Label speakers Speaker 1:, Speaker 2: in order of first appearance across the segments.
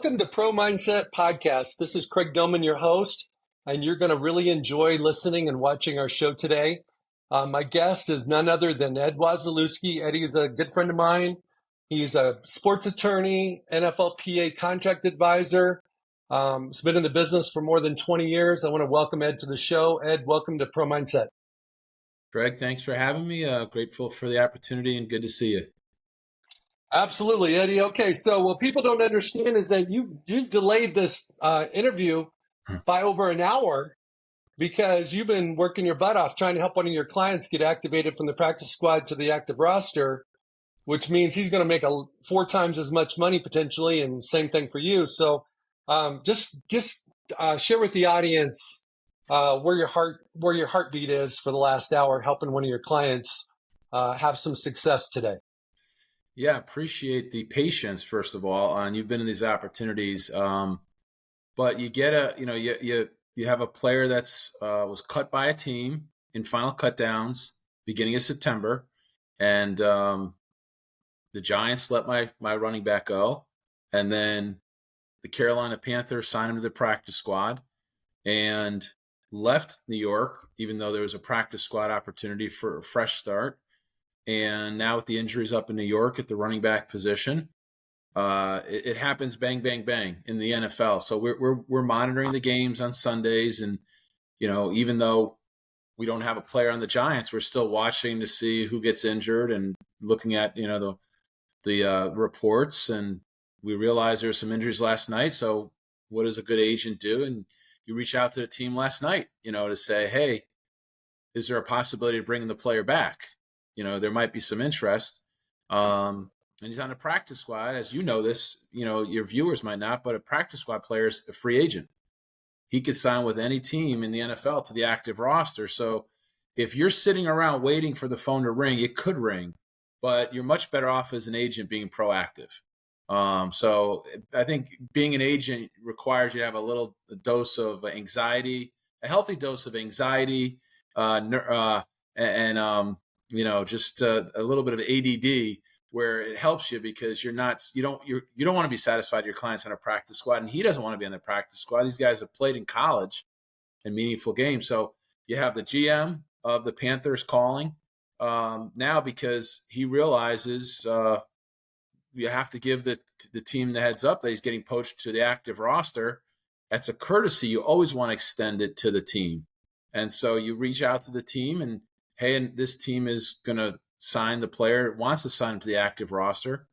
Speaker 1: Welcome to Pro Mindset Podcast. This is Craig Doman, your host, and you're going to really enjoy listening and watching our show today. My guest is none other than Ed Wasielewski. Eddie's a good friend of mine. He's a sports attorney, NFLPA contract advisor. He's been in the business for more than 20 years. I want to welcome Ed to the show. Ed, welcome to Pro Mindset.
Speaker 2: Greg, thanks for having me. Grateful for the opportunity and good to see you.
Speaker 1: Absolutely, Eddie. Okay, so what people don't understand is that you've delayed this interview by over an hour because you've been working your butt off trying to help one of your clients get activated from the practice squad to the active roster, which means he's going to make 4 times as much money potentially, and same thing for you. So just share with the audience where your heartbeat is for the last hour, helping one of your clients have some success today.
Speaker 2: Yeah, appreciate the patience, first of all, and you've been in these opportunities. But you get you have a player that's was cut by a team in final cut downs beginning of September, and the Giants let my running back go, and then the Carolina Panthers signed him to the practice squad and left New York, even though there was a practice squad opportunity for a fresh start. And now with the injuries up in New York at the running back position, it happens bang, bang, bang in the NFL. So we're monitoring the games on Sundays, and even though we don't have a player on the Giants, we're still watching to see who gets injured and looking at the reports. And we realized there were some injuries last night. So what does a good agent do? And you reach out to the team last night, to say, hey, is there a possibility of bringing the player back? There might be some interest. And he's on a practice squad. As you know this, your viewers might not, but a practice squad player is a free agent. He could sign with any team in the NFL to the active roster. So if you're sitting around waiting for the phone to ring, it could ring, but you're much better off as an agent being proactive. So I think being an agent requires you to have a little dose of anxiety, a healthy dose of anxiety, just a little bit of ADD, where it helps you because you don't want to be satisfied your client's on a practice squad, and he doesn't want to be on the practice squad. These guys have played in college in meaningful games. So you have the GM of the Panthers calling now because he realizes you have to give the team the heads up that he's getting poached to the active roster. That's a courtesy. You always want to extend it to the team. And so you reach out to the team and, hey, and this team is going to sign the player, wants to sign him to the active roster.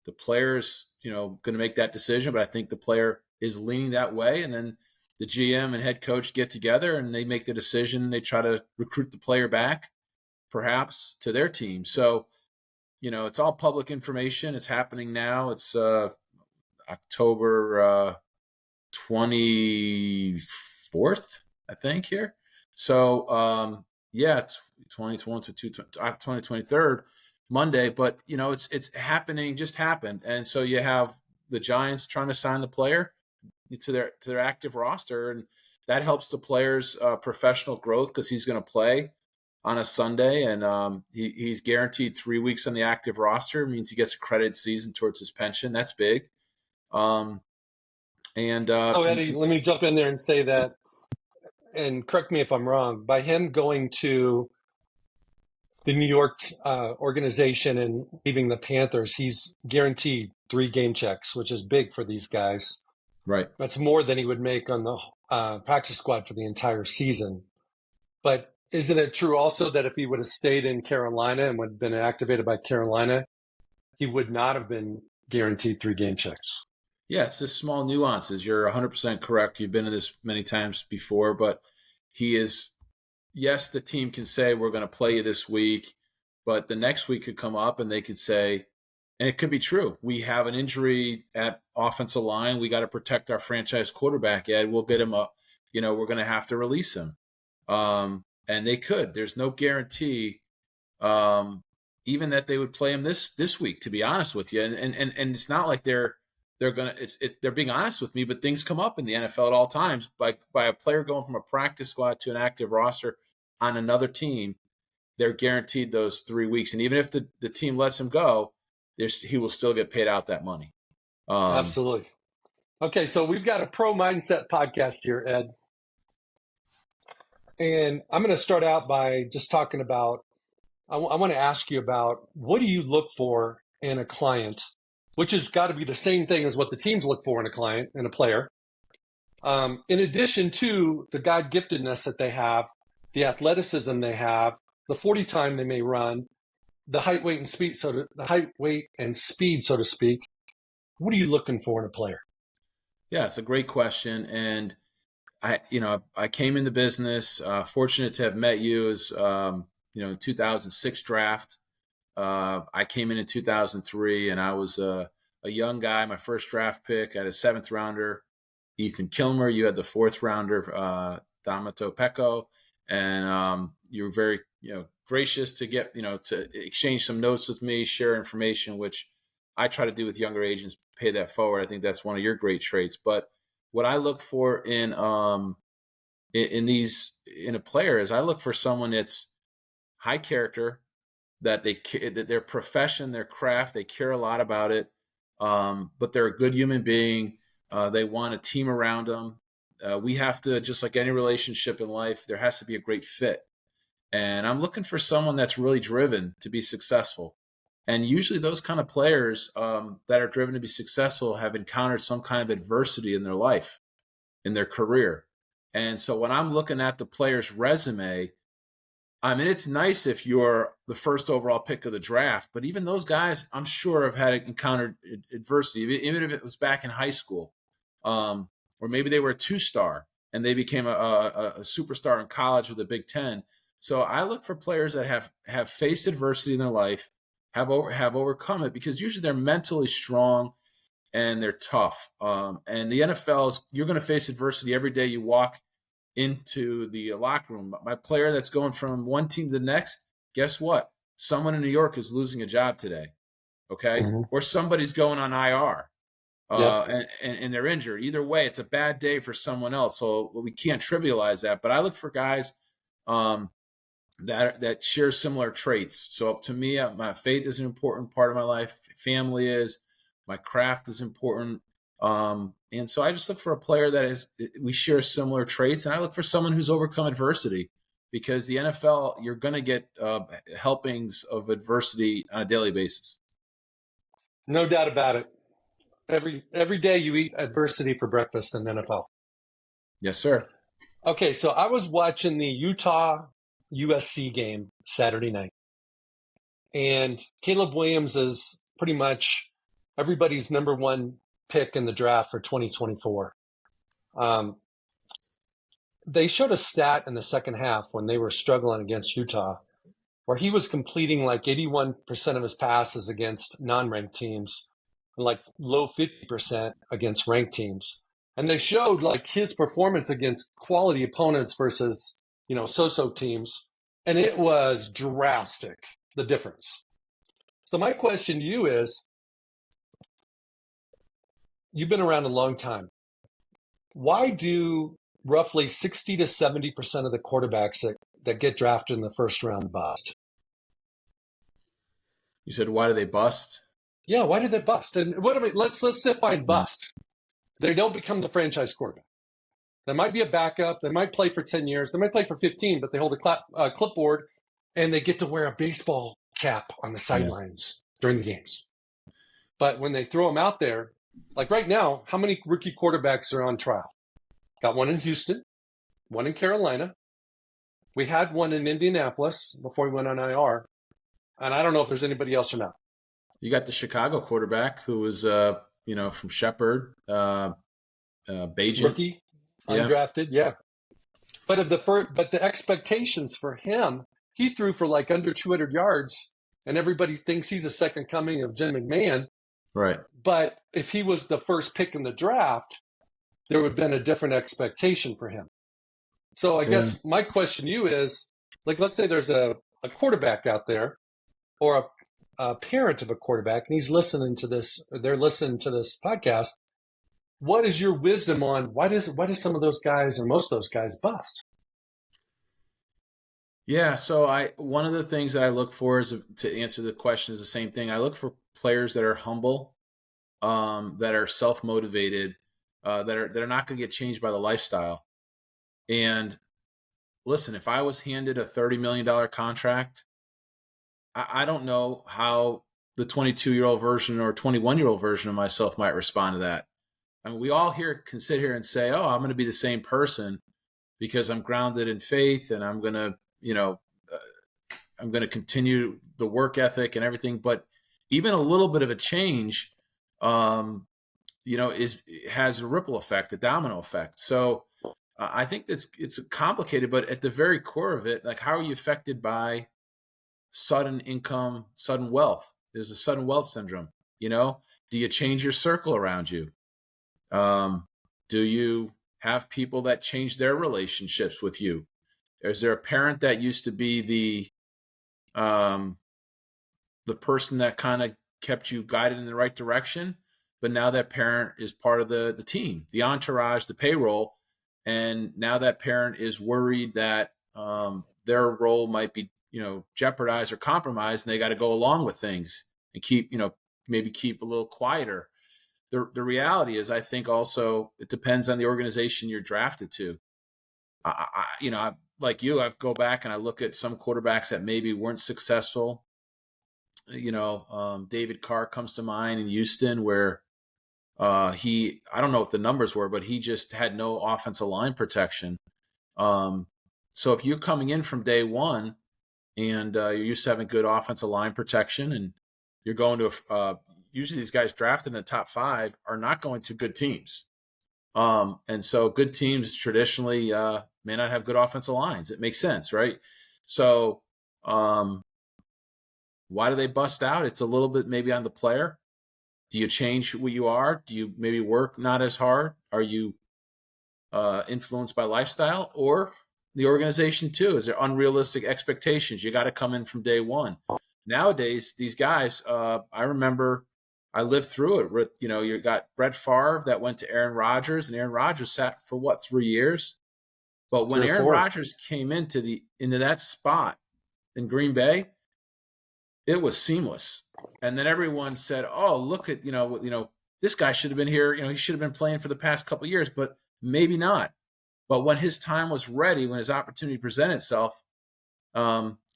Speaker 2: The player's, going to make that decision, but I think the player is leaning that way. And then the GM and head coach get together and they make the decision. They try to recruit the player back, perhaps, to their team. So, it's all public information. It's happening now. It's October 24th, I think, here. So, 2023 Monday, but it's happening, just happened. And so you have the Giants trying to sign the player to their active roster, and that helps the player's professional growth because he's going to play on a Sunday, and he's guaranteed 3 weeks on the active roster. It means he gets a credit season towards his pension. That's big. So
Speaker 1: Eddie, let me jump in there and say that, and correct me if I'm wrong, by him going to the New York organization and leaving the Panthers, he's guaranteed 3 game checks, which is big for these guys.
Speaker 2: Right.
Speaker 1: That's more than he would make on the practice squad for the entire season. But isn't it true also that if he would have stayed in Carolina and would have been activated by Carolina, he would not have been guaranteed 3 game checks?
Speaker 2: Yeah, it's just small nuances. You're 100% correct. You've been in this many times before, but he is, yes, the team can say, we're going to play you this week, but the next week could come up and they could say, and it could be true, we have an injury at offensive line. We got to protect our franchise quarterback, Ed. We'll get him up. We're going to have to release him. And they could. There's no guarantee even that they would play him this week, to be honest with you. And it's not like they're being honest with me, but things come up in the NFL at all times by a player going from a practice squad to an active roster on another team. They're guaranteed those 3 weeks. And even if the team lets him go, he will still get paid out that money.
Speaker 1: Absolutely. Okay, so we've got a pro mindset podcast here, Ed. And I'm going to start out by just talking about, I want to ask you about what do you look for in a client, which has got to be the same thing as what the teams look for in a client and a player. In addition to the God giftedness that they have, the athleticism they have, the 40 time they may run, the height, weight, and speed, so to speak. What are you looking for in a player?
Speaker 2: Yeah, it's a great question. And I came in the business, fortunate to have met you as, 2006 draft. I came in 2003 and I was a young guy, my first draft pick. I had a 7th rounder, Ethan Kilmer. You had the 4th rounder, Damato Pecco. And you were very, gracious to get, to exchange some notes with me, share information, which I try to do with younger agents, pay that forward. I think that's one of your great traits. But what I look for in a player is I look for someone that's high character, that that their profession, their craft, they care a lot about it, but they're a good human being. They want a team around them. We have to, just like any relationship in life, there has to be a great fit. And I'm looking for someone that's really driven to be successful. And usually those kind of players that are driven to be successful have encountered some kind of adversity in their life, in their career. And so when I'm looking at the player's resume, I mean, it's nice if you're the first overall pick of the draft, but even those guys, I'm sure, have had encountered adversity, even if it was back in high school, or maybe they were a 2-star and they became a superstar in college with the Big Ten. So I look for players that have faced adversity in their life, have overcome it, because usually they're mentally strong and they're tough. And the NFL is, you're going to face adversity every day you walk into the locker room. My player that's going from one team to the next, guess what? Someone in New York is losing a job today, okay?
Speaker 1: Mm-hmm.
Speaker 2: Or somebody's going on IR
Speaker 1: Yep.
Speaker 2: and they're injured. Either way, it's a bad day for someone else. So we can't trivialize that. But I look for guys that share similar traits. So to me, my faith is an important part of my life. Family is. My craft is important. And so I just look for a player we share similar traits. And I look for someone who's overcome adversity, because the NFL, you're going to get helpings of adversity on a daily basis.
Speaker 1: No doubt about it. Every day you eat adversity for breakfast in the NFL.
Speaker 2: Yes, sir.
Speaker 1: Okay, so I was watching the Utah USC game Saturday night, and Caleb Williams is pretty much everybody's number one pick in the draft for 2024. They showed a stat in the second half when they were struggling against Utah, where he was completing like 81% of his passes against non-ranked teams, and like low 50% against ranked teams. And they showed like his performance against quality opponents versus, so-so teams. And it was drastic, the difference. So my question to you is, you've been around a long time. Why do roughly 60 to 70% of the quarterbacks that get drafted in the first round bust?
Speaker 2: You said, why do they bust?
Speaker 1: Yeah, why do they bust? And let's define bust. They don't become the franchise quarterback. They might be a backup. They might play for 10 years. They might play for 15, but they hold a clipboard and they get to wear a baseball cap on the sidelines during the games. But when they throw them out there, like right now, how many rookie quarterbacks are on trial? Got one in Houston, one in Carolina. We had one in Indianapolis before we went on IR. And I don't know if there's anybody else or not.
Speaker 2: You got the Chicago quarterback who was, from Shepherd, Bagent.
Speaker 1: Rookie, undrafted, yeah. But the expectations for him, he threw for like under 200 yards, and everybody thinks he's a second coming of Jim McMahon.
Speaker 2: Right.
Speaker 1: But if he was the first pick in the draft, there would have been a different expectation for him. So I guess my question to you is, like, let's say there's a quarterback out there, or a parent of a quarterback, and he's listening to this, they're listening to this podcast. What is your wisdom on why does some of those guys, or most of those guys, bust?
Speaker 2: Yeah, so one of the things that I look for is, to answer the question, is the same thing. I look for players that are humble, that are self-motivated, that are not going to get changed by the lifestyle. And listen, if I was handed a $30 million contract, I don't know how the 22-year-old version or 21-year-old version of myself might respond to that. I mean, we all here can sit here and say, "Oh, I'm going to be the same person because I'm grounded in faith, and I'm going to, I'm going to continue the work ethic and everything." But even a little bit of a change, has a ripple effect, a domino effect. So I think it's complicated, but at the very core of it, like, how are you affected by sudden income, sudden wealth? There's a sudden wealth syndrome. Do you change your circle around you? Do you have people that change their relationships with you? Is there a parent that used to be the person that kind of kept you guided in the right direction, but now that parent is part of the team, the entourage, the payroll, and now that parent is worried that their role might be jeopardized or compromised, and they got to go along with things and maybe keep a little quieter. The reality is, I think also it depends on the organization you're drafted to. Like you, I go back and I look at some quarterbacks that maybe weren't successful. David Carr comes to mind in Houston, where I don't know what the numbers were, but he just had no offensive line protection. So if you're coming in from day one and you're used to having good offensive line protection, and you're going to usually these guys drafted in the top 5 are not going to good teams. And so good teams traditionally may not have good offensive lines. It makes sense, right? So why do they bust out? It's a little bit maybe on the player. Do you change who you are? Do you maybe work not as hard? Are you influenced by lifestyle, or the organization too? Is there unrealistic expectations? You got to come in from day one. Nowadays, these guys, I remember I lived through it. You got Brett Favre that went to Aaron Rodgers, and Aaron Rodgers sat for 3 years? But when Aaron Rodgers came into that spot in Green Bay, it was seamless. And then everyone said, "Oh, look at this guy should have been here. He should have been playing for the past couple of years, but maybe not." But when his time was ready, when his opportunity presented itself,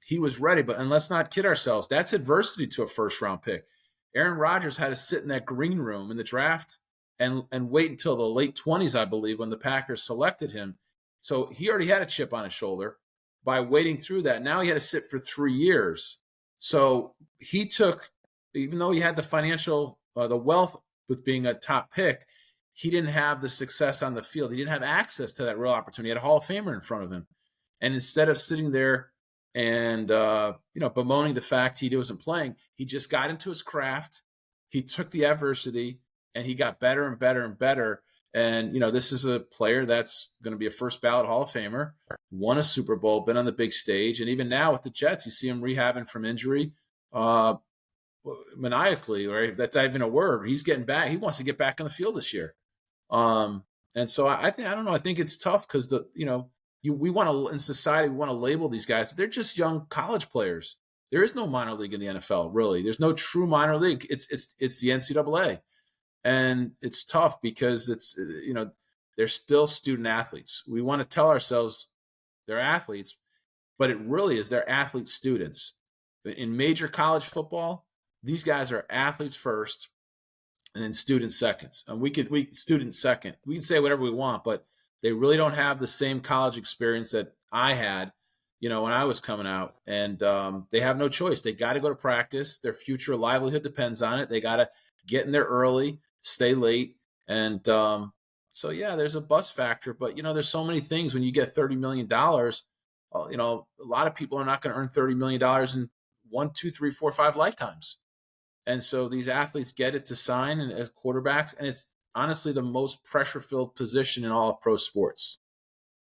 Speaker 2: he was ready. And let's not kid ourselves. That's adversity to a first-round pick. Aaron Rodgers had to sit in that green room in the draft and wait until the late 20s, I believe, when the Packers selected him. So he already had a chip on his shoulder by waiting through that. Now he had to sit for 3 years. So he took, even though he had the financial, the wealth with being a top pick, he didn't have the success on the field. He didn't have access to that real opportunity. He had a Hall of Famer in front of him. And instead of sitting there and, bemoaning the fact he wasn't playing, he just got into his craft. He took the adversity and he got better and better and better. And, this is a player that's going to be a first ballot Hall of Famer, won a Super Bowl, been on the big stage. And even now with the Jets, you see him rehabbing from injury, maniacally, right? That's not even a word. He's getting back. He wants to get back on the field this year. And so I don't know. I think it's tough because we want to, in society, we want to label these guys, but they're just young college players. There is no minor league in the NFL, really. There's no true minor league. It's the NCAA. And it's tough because they're still student athletes. We want to tell ourselves they're athletes, but it really is they're athlete students. In major college football, these guys are athletes first and then students seconds. And we students second. We can say whatever we want, but they really don't have the same college experience that I had, when I was coming out. And they have no choice. They got to go to practice. Their future livelihood depends on it. They got to get in there early, stay late. And so, yeah, there's a bust factor. But, there's so many things when you get $30 million. A lot of people are not going to earn $30 million in 1, 2, 3, 4, 5 lifetimes. And so these athletes get it to sign as quarterbacks. And it's honestly the most pressure-filled position in all of pro sports.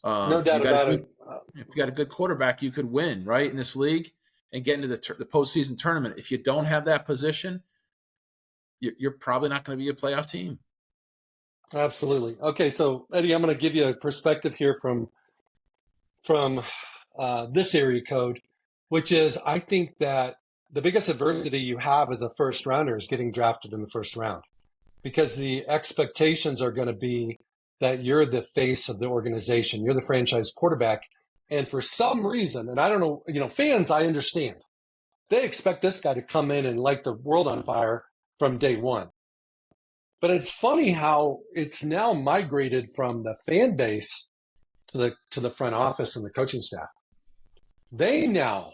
Speaker 1: No doubt about it.
Speaker 2: If you got a good quarterback, you could win, right, in this league and get into the postseason tournament. If you don't have that position, you're probably not going to be a playoff team.
Speaker 1: Absolutely. Okay, so Eddie, I'm going to give you a perspective here from this area code, which is I think that the biggest adversity you have as a first rounder is getting drafted in the first round. because the expectations are going to be that you're the face of the organization, you're the franchise quarterback. And for some reason, and I don't know, fans, I understand, they expect this guy to come in and light the world on fire from day one. But it's funny how it's now migrated from the fan base to the front office and the coaching staff. They now,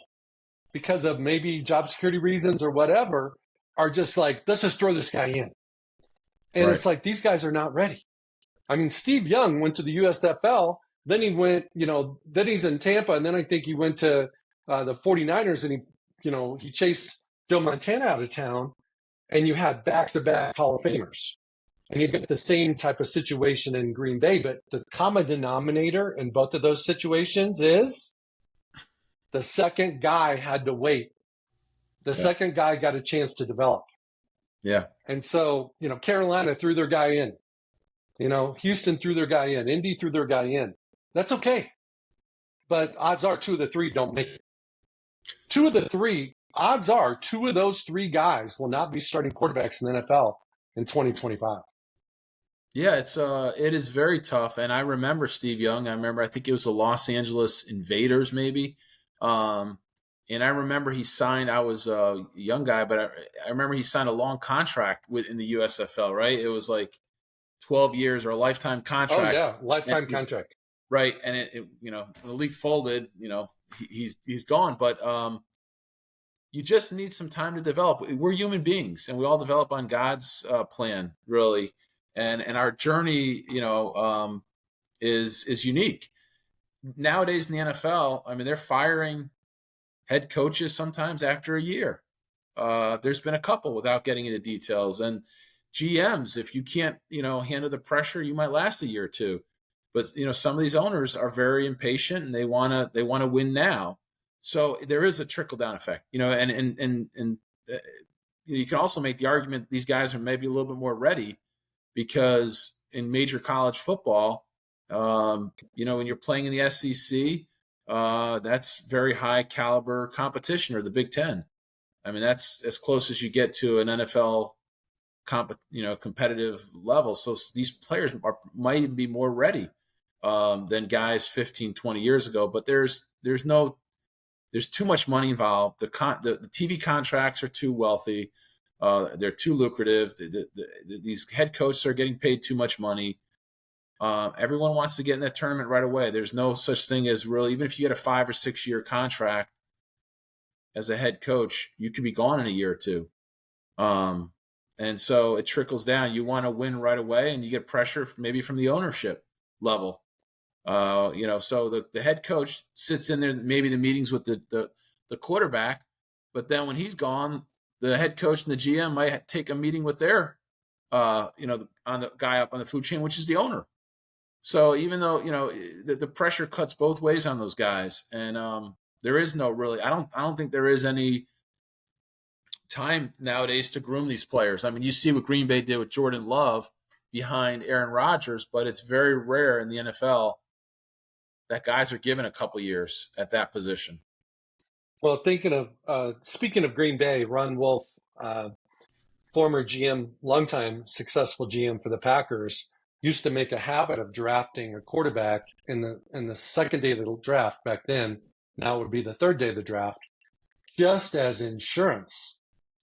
Speaker 1: because of maybe job security reasons or whatever, are just like, let's just throw this guy in. And
Speaker 2: Right.
Speaker 1: it's like, these guys are not ready. I mean, Steve Young went to the USFL, then he went, then he's in Tampa, and then I think he went to the 49ers, and he chased Joe Montana out of town, and you had back-to-back Hall of Famers. And you get the same type of situation in Green Bay, but the common denominator in both of those situations is the second guy had to wait. The second guy got a chance to develop.
Speaker 2: Yeah.
Speaker 1: And so, Carolina threw their guy in. Houston threw their guy in. Indy threw their guy in. That's okay. But odds are 2 of the 3 don't make it. 2 of the 3, odds are 2 of those 3 guys will not be starting quarterbacks in the NFL in 2025.
Speaker 2: Yeah, it is very tough. And I remember Steve Young. I think it was the Los Angeles Invaders, maybe. And I remember he signed, I was a young guy, but I remember he signed a long contract in the USFL, right? It was like 12 years or a lifetime contract.
Speaker 1: Oh, yeah, lifetime contract.
Speaker 2: Right. And the league folded, he's gone. But you just need some time to develop. We're human beings, and we all develop on God's plan, really. And our journey, is unique. Nowadays in the NFL, I mean, they're firing head coaches sometimes after a year. There's been a couple without getting into details. And GMs, if you can't, handle the pressure, you might last a year or two. But some of these owners are very impatient, and they want to win now. So there is a trickle down effect, and you can also make the argument these guys are maybe a little bit more ready, because in major college football, when you're playing in the SEC, that's very high caliber competition, or the Big Ten. I mean, that's as close as you get to an NFL competitive level. So these players might even be more ready than guys 15, 20 years ago. But there's too much money involved. The TV contracts are too wealthy. They're too lucrative. These head coaches are getting paid too much money. Everyone wants to get in that tournament right away. There's no such thing as really, even if you get a 5 or 6 year contract as a head coach, you could be gone in a year or two. And so it trickles down. You want to win right away, and you get pressure maybe from the ownership level. So the head coach sits in there, maybe the meetings with the quarterback, but then when he's gone, the head coach and the GM might take a meeting with their, on the guy up on the food chain, which is the owner. So even though, the pressure cuts both ways on those guys, and there is no really, I don't think there is any time nowadays to groom these players. I mean, you see what Green Bay did with Jordan Love behind Aaron Rodgers, but it's very rare in the NFL that guys are given a couple years at that position.
Speaker 1: Well, speaking of Green Bay, Ron Wolf, former GM, longtime successful GM for the Packers, used to make a habit of drafting a quarterback in the second day of the draft back then. Now it would be the third day of the draft, just as insurance.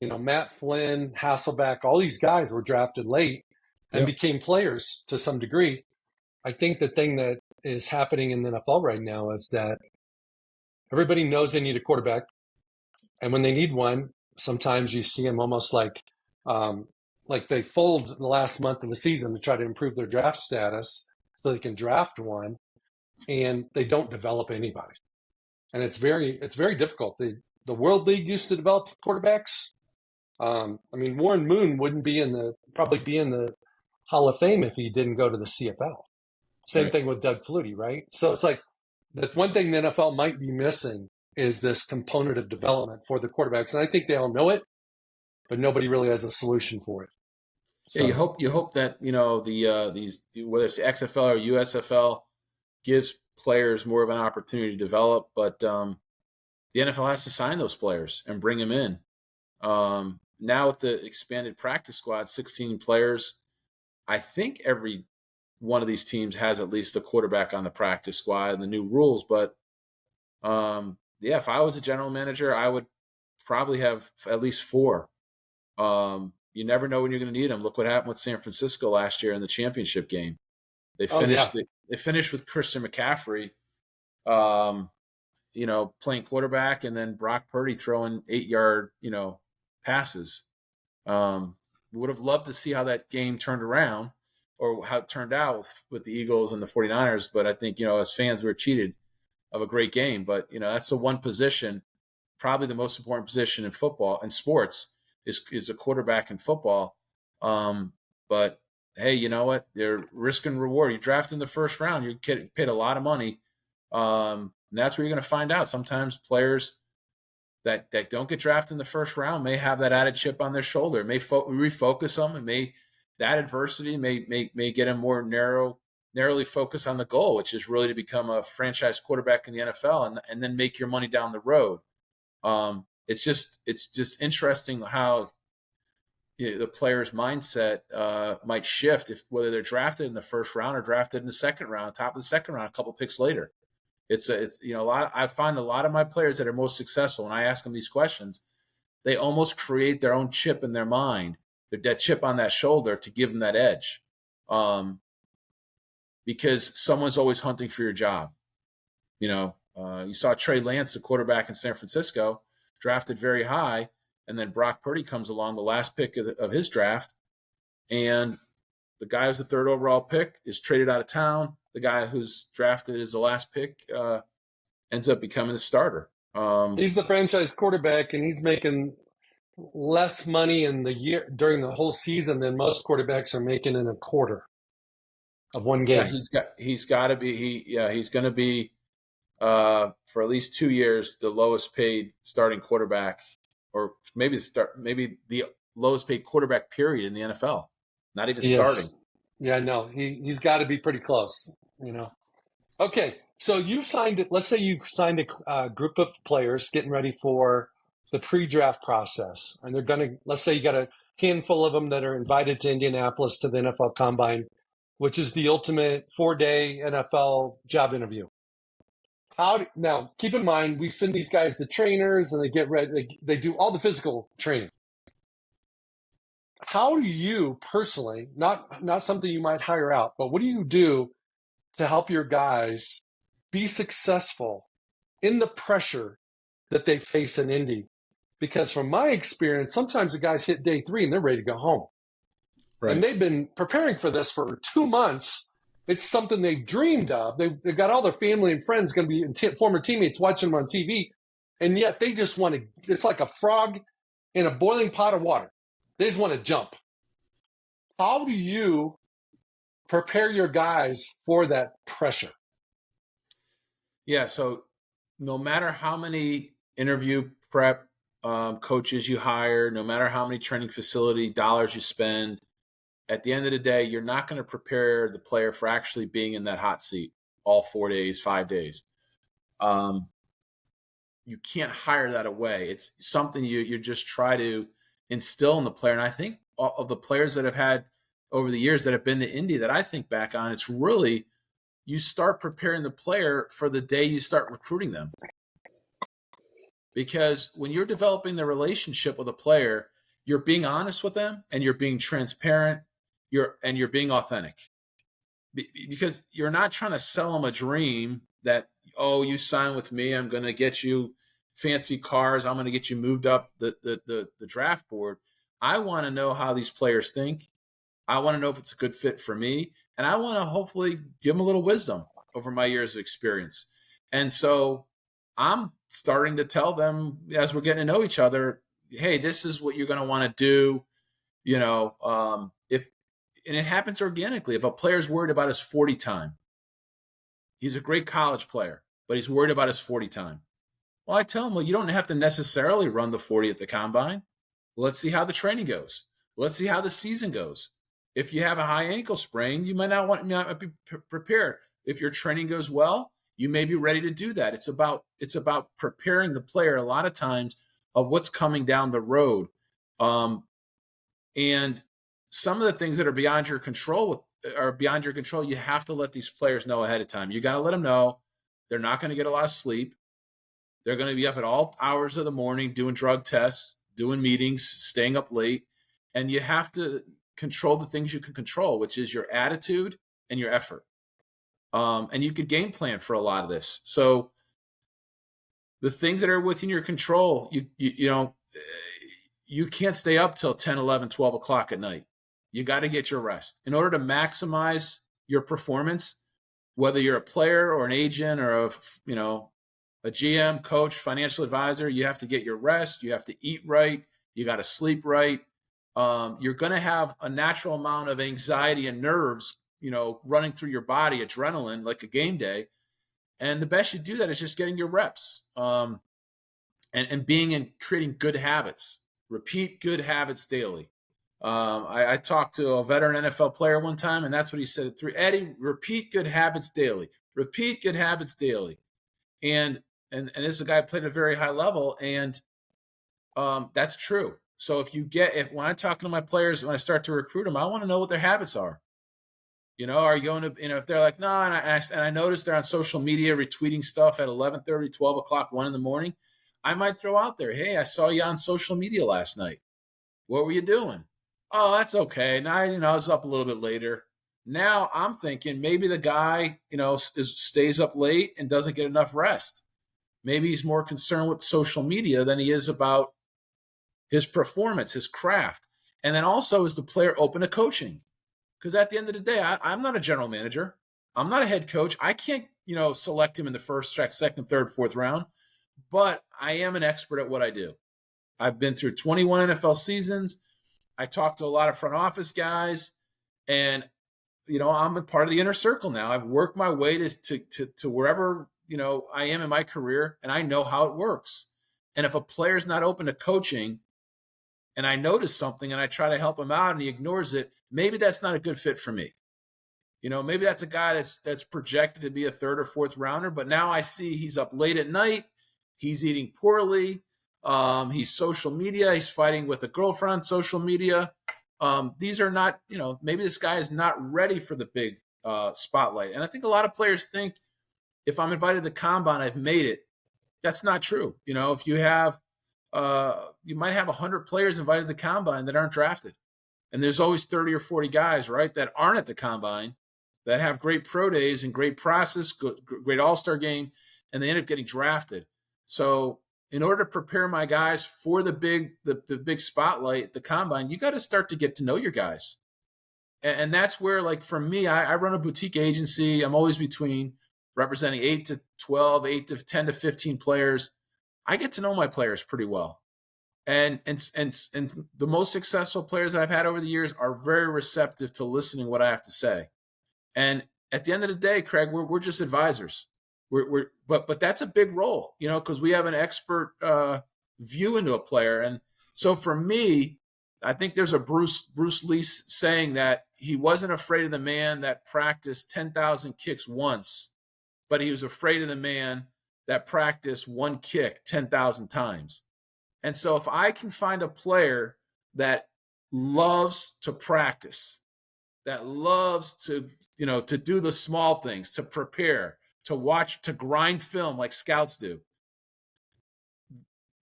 Speaker 1: Matt Flynn, Hasselbeck, all these guys were drafted late and became players to some degree. I think the thing that is happening in the NFL right now is that everybody knows they need a quarterback. And when they need one, sometimes you see them almost like they fold the last month of the season to try to improve their draft status so they can draft one, and they don't develop anybody. And it's very difficult. The World League used to develop quarterbacks. Warren Moon wouldn't probably be in the Hall of Fame if he didn't go to the CFL. Same thing with Doug Flutie, right? So it's like the one thing the NFL might be missing is this component of development for the quarterbacks. And I think they all know it, but nobody really has a solution for it. So,
Speaker 2: yeah, you hope that these, whether it's the XFL or USFL, gives players more of an opportunity to develop, but the NFL has to sign those players and bring them in. now with the expanded practice squad, 16 players, I think every one of these teams has at least a quarterback on the practice squad and the new rules. But yeah, if I was a general manager, I would probably have at least four. You never know when you're going to need them. Look what happened with San Francisco last year in the championship game. They
Speaker 1: Oh yeah.
Speaker 2: finished. They finished with Christian McCaffrey, playing quarterback, and then Brock Purdy throwing 8-yard, passes. Would have loved to see how that game turned around or how it turned out with the Eagles and the 49ers. But I think, as fans, we were cheated of a great game. But, that's the one position, probably the most important position in football and sports is a quarterback in football. But hey, you know what? They're risk and reward. You draft in the first round, you're paid a lot of money. And that's where you're going to find out. Sometimes players that don't get drafted in the first round may have that added chip on their shoulder. It may refocus them. That adversity may get them more narrowly focused on the goal, which is really to become a franchise quarterback in the NFL and then make your money down the road. It's just interesting how the player's mindset might shift whether they're drafted in the first round or drafted in the second round, top of the second round, a couple picks later. It's a lot. I find a lot of my players that are most successful, when I ask them these questions, they almost create their own chip in their mind, that chip on that shoulder to give them that edge, because someone's always hunting for your job. You saw Trey Lance, the quarterback in San Francisco, drafted very high, and then Brock Purdy comes along, the last pick of his draft, and the guy who's the third overall pick is traded out of town. The guy who's drafted as the last pick ends up becoming the starter.
Speaker 1: He's the franchise quarterback, and he's making less money in the year during the whole season than most quarterbacks are making in a quarter of one game.
Speaker 2: Yeah, he's got to be he's going to be for at least 2 years the lowest paid starting quarterback, or maybe the lowest paid quarterback period in the NFL. Not even starting.
Speaker 1: Yeah, no, he's got to be pretty close. Okay, so you signed it. Let's say you've signed a group of players getting ready for the pre-draft process, and they're going to. Let's say you got a handful of them that are invited to Indianapolis to the NFL Combine, which is the ultimate 4-day NFL job interview. Now, keep in mind, we send these guys to trainers, and they get ready. They do all the physical training. How do you personally, not something you might hire out, but what do you do to help your guys be successful in the pressure that they face in Indy? Because from my experience, sometimes the guys hit day 3 and they're ready to go home. Right. And they've been preparing for this for 2 months. It's something they've dreamed of. They've got all their family and friends going to be former teammates watching them on TV. And yet they just want to, it's like a frog in a boiling pot of water. They just want to jump. How do you prepare your guys for that pressure?
Speaker 2: Yeah, so no matter how many interview prep coaches you hire, no matter how many training facility dollars you spend, at the end of the day, you're not going to prepare the player for actually being in that hot seat all 4 days, 5 days. You can't hire that away. It's something you just try to instill in the player. And I think of the players that have had over the years that have been to Indy that I think back on, it's really, you start preparing the player for the day you start recruiting them. Because when you're developing the relationship with a player, you're being honest with them and you're being transparent, you're being authentic. Because you're not trying to sell them a dream that, oh, you sign with me, I'm going to get you fancy cars, I'm going to get you moved up the draft board. I want to know how these players think. I want to know if it's a good fit for me. And I want to hopefully give them a little wisdom over my years of experience. And so I'm starting to tell them as we're getting to know each other, hey, this is what you're going to want to do. And it happens organically. If a player's worried about his 40 time, he's a great college player, but he's worried about his 40 time. Well, I tell him, well, you don't have to necessarily run the 40 at the combine. Let's see how the training goes. Let's see how the season goes. If you have a high ankle sprain, you might not be prepared. If your training goes well, you may be ready to do that. It's about preparing the player a lot of times of what's coming down the road. Um, and some of the things that are beyond your control you have to let these players know ahead of time. You got to let them know they're not going to get a lot of sleep. They're going to be up at all hours of the morning doing drug tests, doing meetings, staying up late. And you have to control the things you can control, which is your attitude and your effort. And you could game plan for a lot of this. So the things that are within your control, you can't stay up till 10, 11, 12 o'clock at night. You got to get your rest. In order to maximize your performance, whether you're a player or an agent or a GM, coach, financial advisor, you have to get your rest. You have to eat right. You got to sleep right. You're going to have a natural amount of anxiety and nerves, running through your body, adrenaline, like a game day. And the best you do that is just getting your reps and being and creating good habits. Repeat good habits daily. I talked to a veteran NFL player one time, and that's what he said. Eddie, repeat good habits daily. Repeat good habits daily. And this is a guy who played at a very high level, and that's true. So when I'm talking to my players, when I start to recruit them, I want to know what their habits are. Are you going to, if they're like, no, and I notice they're on social media retweeting stuff at 11:30, 12 o'clock, 1 in the morning, I might throw out there, hey, I saw you on social media last night. What were you doing? Oh, that's okay. Now, I was up a little bit later. Now I'm thinking maybe the guy, stays up late and doesn't get enough rest. Maybe he's more concerned with social media than he is about his performance, his craft. And then also, is the player open to coaching? Because at the end of the day, I'm not a general manager. I'm not a head coach. I can't, select him in the first, second, third, fourth round. But I am an expert at what I do. I've been through 21 NFL seasons. I talk to a lot of front office guys, and I'm a part of the inner circle now. I've worked my way to wherever I am in my career, and I know how it works. And if a player's not open to coaching, and I notice something and I try to help him out and he ignores it, maybe that's not a good fit for me. Maybe that's a guy that's projected to be a third or fourth rounder, but now I see he's up late at night, he's eating poorly, he's social media, he's fighting with a girlfriend on social media. These are not, maybe this guy is not ready for the big spotlight. And I think a lot of players think if I'm invited to the combine, I've made it. That's not true. If you have, you might have 100 players invited to the combine that aren't drafted. And there's always 30 or 40 guys, right, that aren't at the combine, that have great pro days and great process, great all-star game, and they end up getting drafted. So in order to prepare my guys for the big spotlight, the combine, you got to start to get to know your guys. And that's where, like, for me, I run a boutique agency. I'm always between representing 8 to 12, 8 to 10 to 15 players. I get to know my players pretty well. And the most successful players I've had over the years are very receptive to listening to what I have to say. And at the end of the day, Craig, we're just advisors. But that's a big role, because we have an expert view into a player. And so for me, I think there's a Bruce Lee saying that he wasn't afraid of the man that practiced 10,000 kicks once, but he was afraid of the man that practiced one kick 10,000 times. And so if I can find a player that loves to practice, that loves to do the small things, to prepare, to watch, to grind film like scouts do,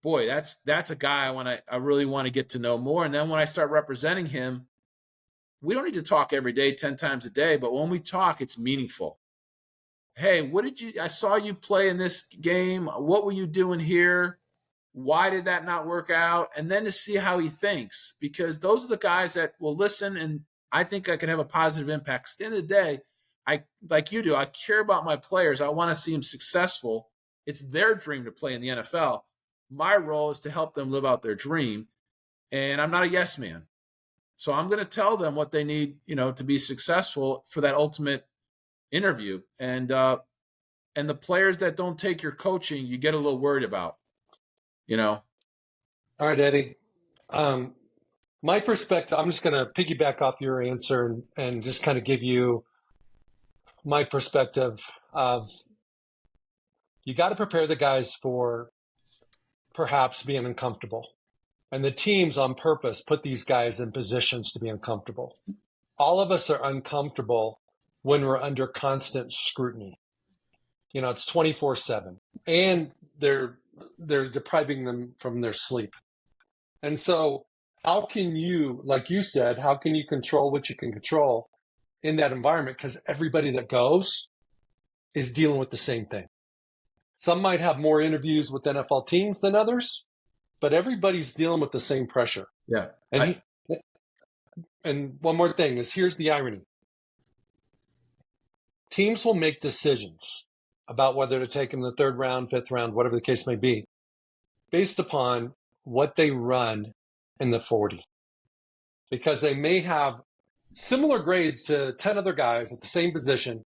Speaker 2: boy, that's a guy I really want to get to know more. And then when I start representing him, we don't need to talk every day, 10 times a day, but when we talk, it's meaningful. Hey, I saw you play in this game. What were you doing here? Why did that not work out? And then to see how he thinks, because those are the guys that will listen, and I think I can have a positive impact. 'Cause at the end of the day, like you do, I care about my players. I want to see them successful. It's their dream to play in the NFL. My role is to help them live out their dream, and I'm not a yes man. So I'm going to tell them what they need, to be successful for that ultimate interview. And the players that don't take your coaching, you get a little worried about.
Speaker 1: All right, Eddie. My perspective, I'm just going to piggyback off your answer and just kind of give you my perspective of, you got to prepare the guys for perhaps being uncomfortable. And the teams on purpose put these guys in positions to be uncomfortable. All of us are uncomfortable when we're under constant scrutiny. It's 24/7, and they're depriving them from their sleep. And so how can you, like you said, how can you control what you can control in that environment? Because everybody that goes is dealing with the same thing. Some might have more interviews with NFL teams than others, but everybody's dealing with the same pressure.
Speaker 2: Yeah.
Speaker 1: And one more thing is, here's the irony. Teams will make decisions about whether to take in the third round, fifth round, whatever the case may be, based upon what they run in the 40. Because they may have similar grades to 10 other guys at the same position,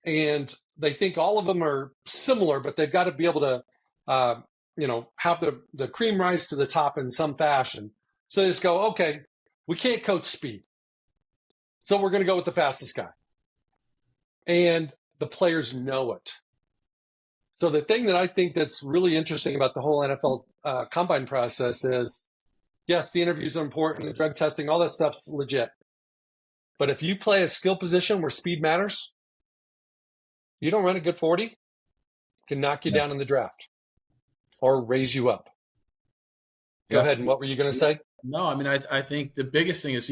Speaker 1: and they think all of them are similar, but they've got to be able to, have the cream rise to the top in some fashion. So they just go, okay, we can't coach speed, so we're going to go with the fastest guy. And the players know it. So the thing that I think that's really interesting about the whole NFL combine process is, yes, the interviews are important, the drug testing, all that stuff's legit. But if you play a skill position where speed matters, you don't run a good 40, it can knock you down in the draft or raise you up. Go ahead. And what were you going to say?
Speaker 2: No, I mean, I think the biggest thing is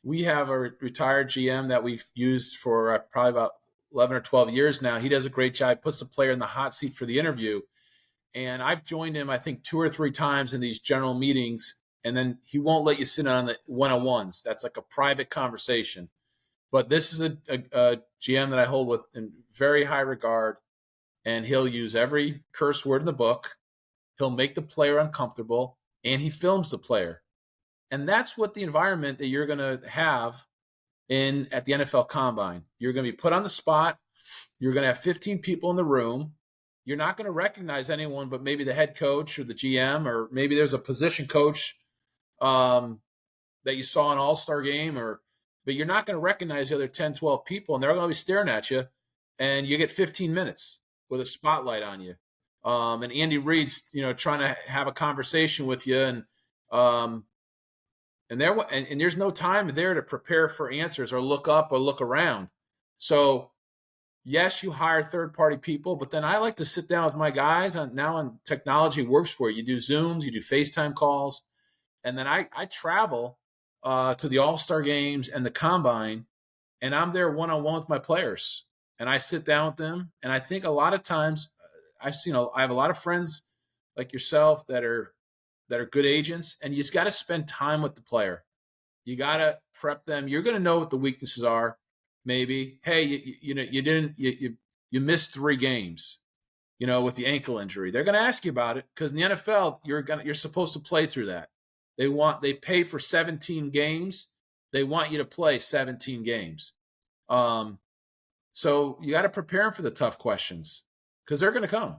Speaker 2: we have a retired GM that we've used for probably about 11 or 12 years now. He does a great job, puts the player in the hot seat for the interview. And I've joined him, I think, 2 or 3 times in these general meetings, and then he won't let you sit on the one-on-ones. That's like a private conversation. But this is a GM that I hold with in very high regard, and he'll use every curse word in the book. He'll make the player uncomfortable, and he films the player. And that's what the environment that you're going to have at the NFL Combine. You're going to be put on the spot. You're going to have 15 people in the room. You're not going to recognize anyone but maybe the head coach or the GM, or maybe there's a position coach that you saw in All-Star game, but you're not going to recognize the other 10, 12 people, and they're going to be staring at you, and you get 15 minutes with a spotlight on you. And Andy Reid's, trying to have a conversation with you, and there's no time there to prepare for answers or look up or look around. So yes, you hire third-party people, but then I like to sit down with my guys on technology works for you. You do Zooms, you do FaceTime calls, and then I travel to the All-Star games and the Combine, and I'm there one-on-one with my players, and I sit down with them. And I think a lot of times I have a lot of friends like yourself that are good agents, and you just got to spend time with the player. You got to prep them. You're going to know what the weaknesses are. Maybe, hey, you missed 3 games, with the ankle injury. They're going to ask you about it, because in the NFL, you're supposed to play through that. They pay for 17 games. They want you to play 17 games. So you got to prepare them for the tough questions, because they're going to come.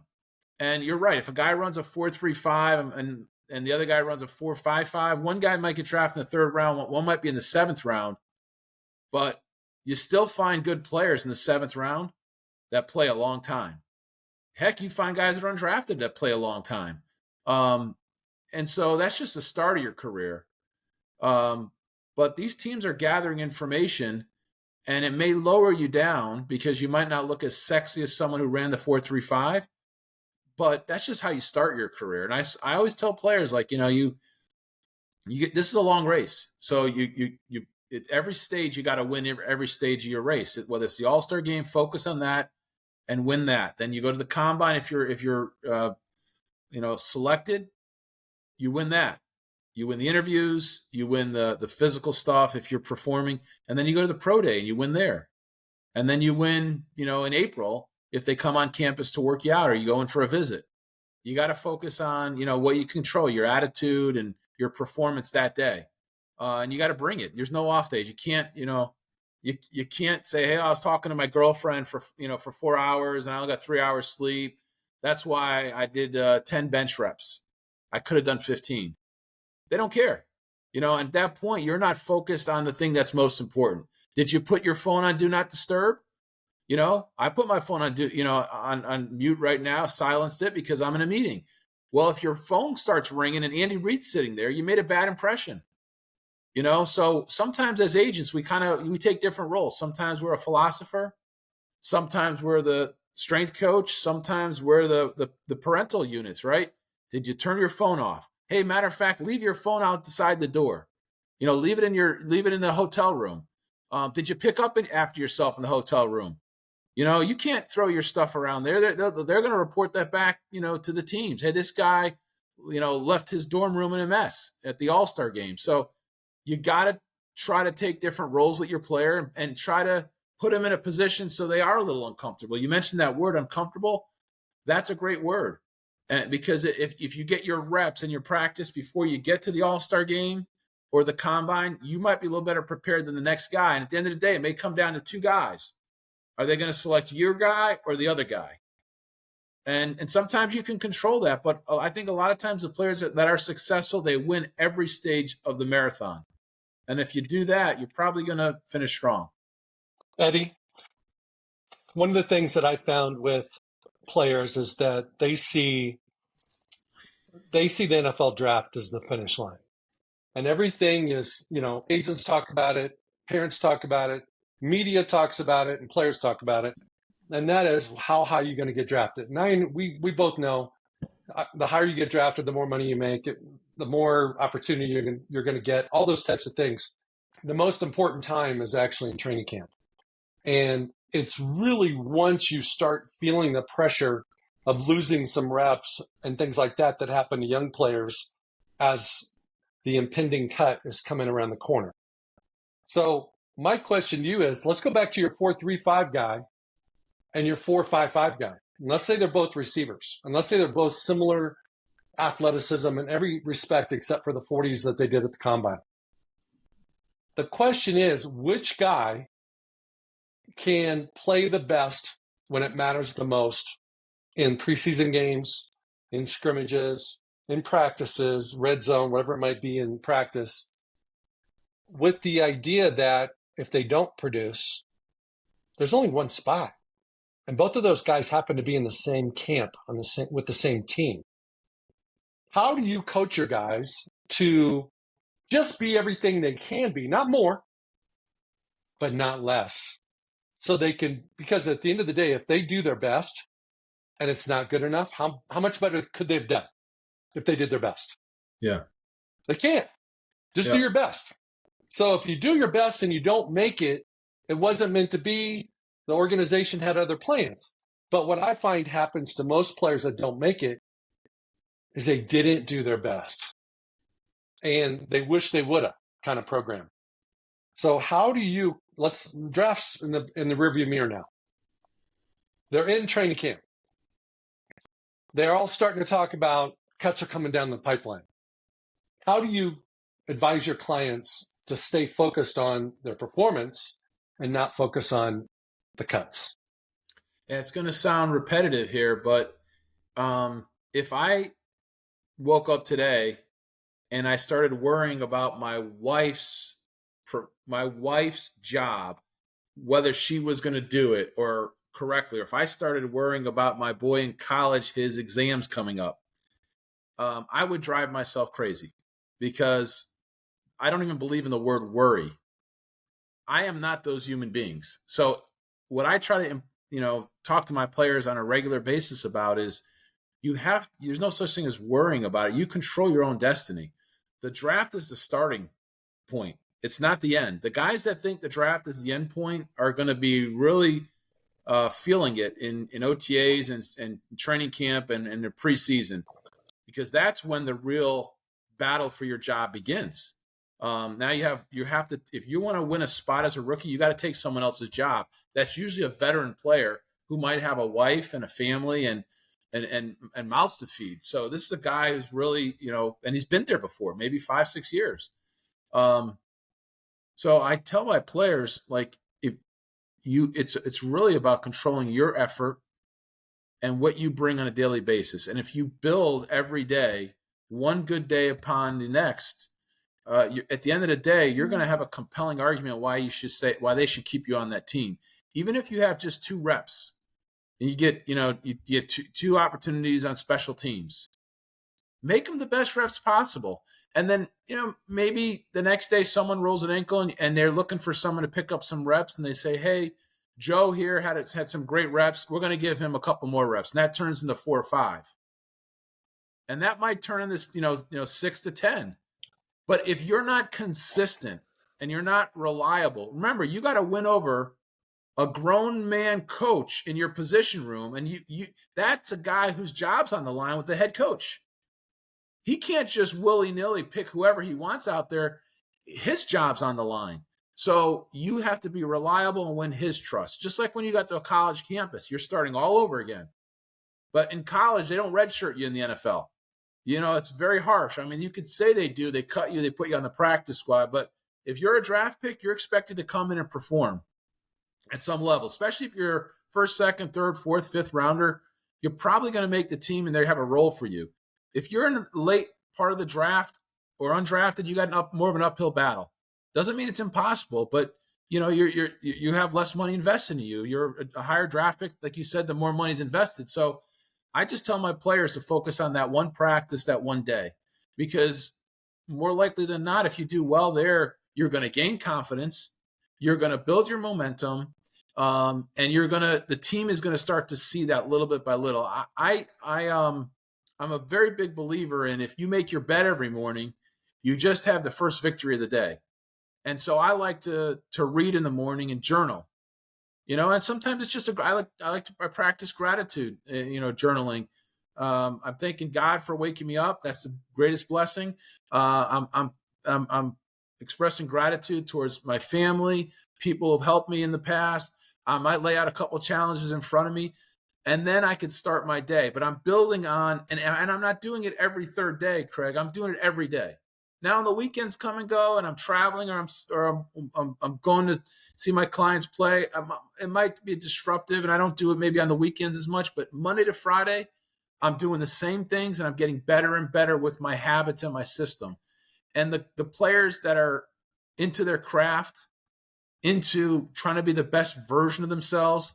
Speaker 2: And you're right. If a guy runs a 4.35 and the other guy runs a 4.55, one guy might get drafted in the 3rd round. One might be in the 7th round, but you still find good players in the 7th round that play a long time. Heck, you find guys that are undrafted that play a long time. And so that's just the start of your career. But these teams are gathering information, and it may lower you down because you might not look as sexy as someone who ran the 4.35, but that's just how you start your career. And I always tell players, like, you get, this is a long race. So at every stage, you got to win every stage of your race. Whether it's the All-Star game, focus on that and win that. Then you go to the Combine. If you're selected, you win that. You win the interviews, you win the physical stuff if you're performing, and then you go to the pro day and you win there. And then you win, in April if they come on campus to work you out or you go in for a visit. You got to focus on, what you control, your attitude and your performance that day. And you got to bring it. There's no off days. You can't, you can't say, hey, I was talking to my girlfriend for 4 hours and I only got 3 hours sleep. That's why I did 10 bench reps. I could have done 15. They don't care. And at that point, you're not focused on the thing that's most important. Did you put your phone on Do Not Disturb? I put my phone on on mute right now, silenced it because I'm in a meeting. Well, if your phone starts ringing and Andy Reid's sitting there, you made a bad impression. So sometimes as agents, we take different roles. Sometimes we're a philosopher. Sometimes we're the strength coach. Sometimes we're the parental units, right? Did you turn your phone off? Hey, matter of fact, leave your phone outside the door. Leave it in the hotel room. Did you pick up after yourself in the hotel room? You can't throw your stuff around there. They're going to report that back, to the teams. Hey, this guy, left his dorm room in a mess at the All-Star game. So you got to try to take different roles with your player and try to put them in a position so they are a little uncomfortable. You mentioned that word uncomfortable. That's a great word. And because if you get your reps and your practice before you get to the All-Star game or the combine, you might be a little better prepared than the next guy. And at the end of the day, it may come down to two guys. Are they going to select your guy or the other guy? And sometimes you can control that. But I think a lot of times the players that are successful, they win every stage of the marathon. And if you do that, you're probably going to finish strong.
Speaker 1: Eddie, one of the things that I found with players is that they see the NFL draft as the finish line. And everything is, agents talk about it, parents talk about it, media talks about it, and players talk about it. And that is how high you're going to get drafted. And we both know the higher you get drafted, the more money you make, the more opportunity you're going to get, all those types of things. The most important time is actually in training camp. And it's really once you start feeling the pressure of losing some reps and things like that happen to young players as the impending cut is coming around the corner. So my question to you is, let's go back to your 4.35 guy and your 4.55 guy. And let's say they're both receivers. And let's say they're both similar athleticism in every respect except for the 40s that they did at the combine. The question is, which guy can play the best when it matters the most in preseason games, in scrimmages, in practices, red zone, whatever it might be in practice, with the idea that if they don't produce, there's only one spot. And both of those guys happen to be in the same camp with the same team. How do you coach your guys to just be everything they can be, not more, but not less? So they can, because at the end of the day, if they do their best and it's not good enough, how much better could they have done if they did their best?
Speaker 2: Yeah.
Speaker 1: They can't. Just do your best. So if you do your best and you don't make it, it wasn't meant to be. The organization had other plans. But what I find happens to most players that don't make it is they didn't do their best. And they wish they would have kind of program. So how do you, drafts in the rearview mirror now. They're in training camp. They're all starting to talk about cuts are coming down the pipeline. How do you advise your clients to stay focused on their performance and not focus on the cuts?
Speaker 2: Yeah, it's going to sound repetitive here, but if I woke up today and I started worrying about my wife's job, whether she was going to do it or correctly, or if I started worrying about my boy in college, his exams coming up, I would drive myself crazy because I don't even believe in the word worry. I am not those human beings. So what I try to, talk to my players on a regular basis about is there's no such thing as worrying about it. You control your own destiny. The draft is the starting point. It's not the end. The guys that think the draft is the end point are going to be really feeling it in OTAs and training camp and the preseason, because that's when the real battle for your job begins. Now you have to, if you want to win a spot as a rookie, you got to take someone else's job. That's usually a veteran player who might have a wife and a family and mouths to feed. So this is a guy who's really, and he's been there before, maybe 5-6 years. So I tell my players, it's really about controlling your effort and what you bring on a daily basis. And if you build every day, one good day upon the next, at the end of the day, you're going to have a compelling argument why they should keep you on that team. Even if you have just 2 reps and you get, you get two opportunities on special teams, make them the best reps possible. And then, maybe the next day someone rolls an ankle and they're looking for someone to pick up some reps, and they say, hey, Joe here had some great reps. We're going to give him a couple more reps. And that turns into 4 or 5. And that might turn into, 6 to 10. But if you're not consistent and you're not reliable, remember, you got to win over a grown man coach in your position room. And you that's a guy whose job's on the line with the head coach. He can't just willy-nilly pick whoever he wants out there. His job's on the line. So you have to be reliable and win his trust. Just like when you got to a college campus, you're starting all over again. But in college, they don't redshirt you in the NFL. It's very harsh. I mean, you could say they do. They cut you. They put you on the practice squad. But if you're a draft pick, you're expected to come in and perform at some level, especially if you're first, second, third, fourth, fifth rounder. You're probably going to make the team, and they have a role for you. If you're in the late part of the draft or undrafted, you got more of an uphill battle. Doesn't mean it's impossible, but you have less money invested in you. You're a higher draft pick, like you said. The more money's invested. So I just tell my players to focus on that one practice, that one day, because more likely than not, if you do well there, you're going to gain confidence. You're going to build your momentum, and the team is going to start to see that little bit by little. I'm a very big believer in, if you make your bed every morning, you just have the first victory of the day. And so I like to read in the morning and journal, and sometimes it's just I practice gratitude, journaling. I'm thanking God for waking me up. That's the greatest blessing. I'm expressing gratitude towards my family, people who have helped me in the past. I might lay out a couple challenges in front of me, and then I could start my day. But I'm building on, and I'm not doing it every third day, Craig. I'm doing it every day. Now, on the weekends come and go, and I'm traveling, or I'm going to see my clients play. It might be disruptive, and I don't do it maybe on the weekends as much. But Monday to Friday, I'm doing the same things, and I'm getting better and better with my habits and my system. And the players that are into their craft, into trying to be the best version of themselves,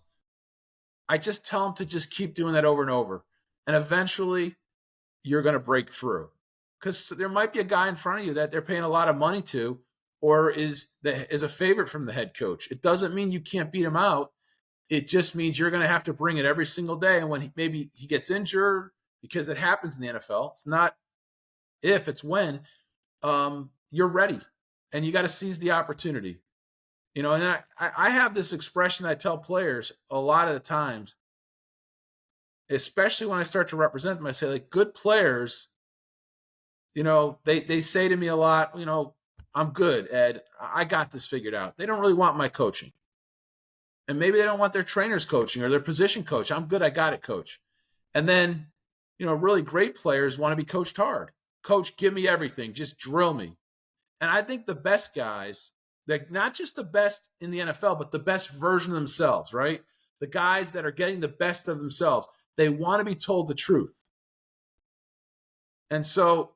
Speaker 2: I just tell them to just keep doing that over and over. And eventually, you're going to break through. Because there might be a guy in front of you that they're paying a lot of money to, or is a favorite from the head coach. It doesn't mean you can't beat him out. It just means you're going to have to bring it every single day. And when maybe he gets injured, because it happens in the NFL, it's not if, it's when, you're ready. And you got to seize the opportunity. And I have this expression I tell players a lot of the times, especially when I start to represent them. I say, like, good players, they say to me a lot, I'm good, Ed. I got this figured out. They don't really want my coaching. And maybe they don't want their trainer's coaching or their position coach. I'm good. I got it, coach. And then, really great players want to be coached hard. Coach, give me everything. Just drill me. And I think the best guys, like not just the best in the NFL, but the best version of themselves, right? The guys that are getting the best of themselves, they want to be told the truth. And so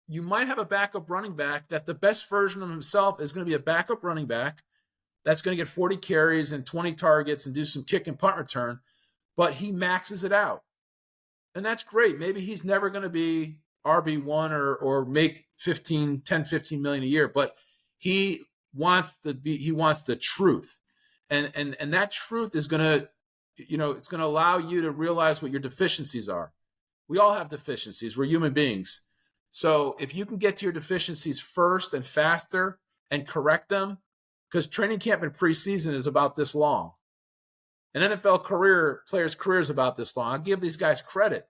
Speaker 2: you might have a backup running back that the best version of himself is going to be a backup running back that's going to get 40 carries and 20 targets and do some kick and punt return, but he maxes it out. And that's great. Maybe he's never going to be RB1 or make 10, 15 million a year, but he wants the truth. And that truth is going to, it's going to allow you to realize what your deficiencies are. We all have deficiencies. We're human beings. So if you can get to your deficiencies first and faster and correct them, because training camp and preseason is about this long. An NFL player's career is about this long. I'll give these guys credit.